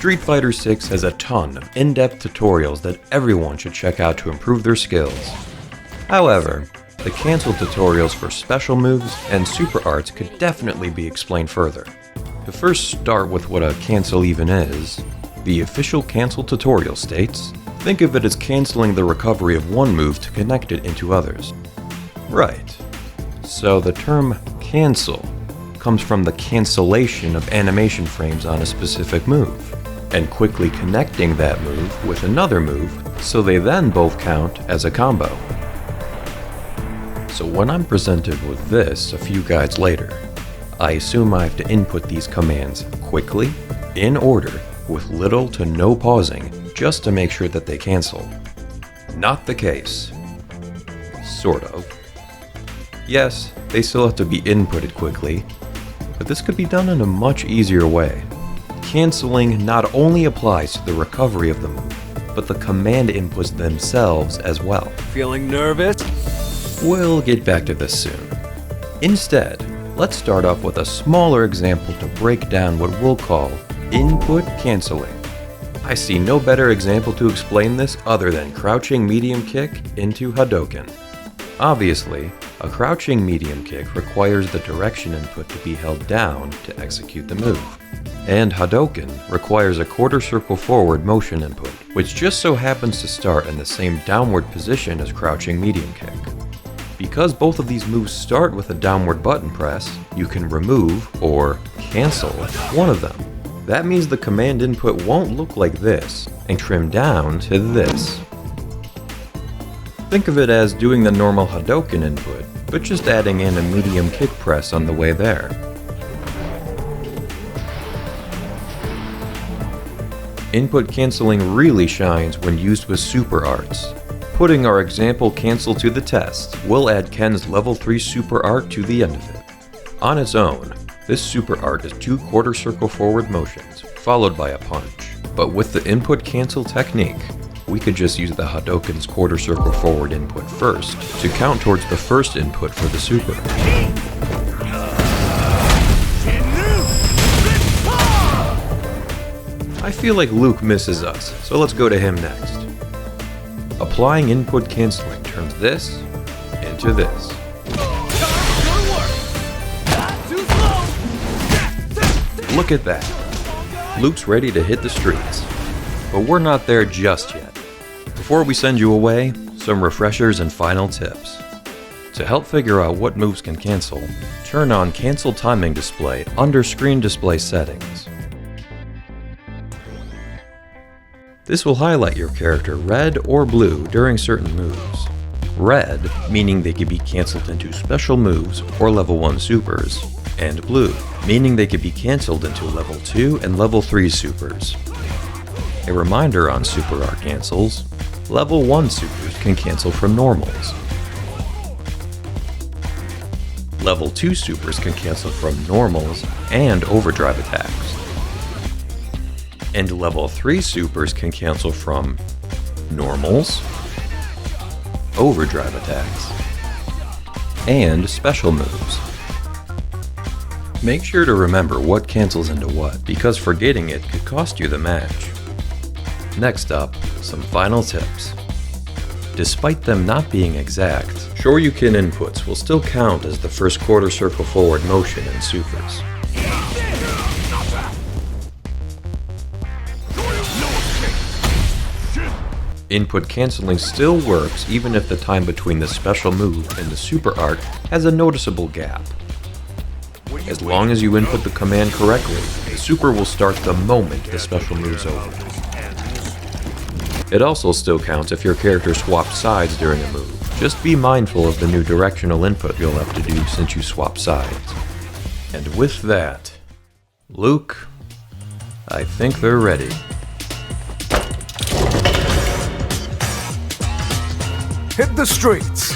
Street Fighter 6 has a ton of in-depth tutorials that everyone should check out to improve their skills. However, the cancel tutorials for special moves and super arts could definitely be explained further. To first start with what a cancel even is, the official cancel tutorial states, think of it as canceling the recovery of one move to connect it into others. Right. So the term cancel comes from the cancellation of animation frames on a specific move, and quickly connecting that move with another move so they then both count as a combo. So when I'm presented with this a few guides later, I assume I have to input these commands quickly, in order, with little to no pausing, just to make sure that they cancel. Not the case. Sort of. Yes, they still have to be inputted quickly, but this could be done in a much easier way. Canceling not only applies to the recovery of the move, but the command inputs themselves as well. Feeling nervous? We'll get back to this soon. Instead, let's start off with a smaller example to break down what we'll call input canceling. I see no better example to explain this other than crouching medium kick into Hadoken. Obviously, a crouching medium kick requires the direction input to be held down to execute the move. And Hadoken requires a quarter circle forward motion input, which just so happens to start in the same downward position as crouching medium kick. Because both of these moves start with a downward button press, you can remove, or cancel, one of them. That means the command input won't look like this, and trim down to this. Think of it as doing the normal Hadoken input, but just adding in a medium kick press on the way there. Input canceling really shines when used with super arts. Putting our example cancel to the test, we'll add Ken's level 3 super art to the end of it. On its own, this super art is 2 quarter circle forward motions, followed by a punch. But with the input cancel technique, we could just use the Hadoken's quarter circle forward input first to count towards the first input for the super. I feel like Luke misses us, so let's go to him next. Applying input canceling turns this into this. Look at that. Luke's ready to hit the streets. But we're not there just yet. Before we send you away, some refreshers and final tips. To help figure out what moves can cancel, turn on Cancel Timing Display under Screen Display Settings. This will highlight your character red or blue during certain moves. Red, meaning they can be cancelled into special moves or level 1 supers, and blue, meaning they can be cancelled into level 2 and level 3 supers. A reminder on super art cancels, level 1 supers can cancel from normals. Level 2 supers can cancel from normals and overdrive attacks. And level 3 supers can cancel from normals, overdrive attacks, and special moves. Make sure to remember what cancels into what, because forgetting it could cost you the match. Next up, some final tips. Despite them not being exact, Shoryuken inputs will still count as the first quarter circle forward motion in supers. Input canceling still works even if the time between the special move and the super art has a noticeable gap. As long as you input the command correctly, the super will start the moment the special move's over. It also still counts if your character swaps sides during a move. Just be mindful of the new directional input you'll have to do since you swap sides. And with that, Luke, I think they're ready. Hit the streets!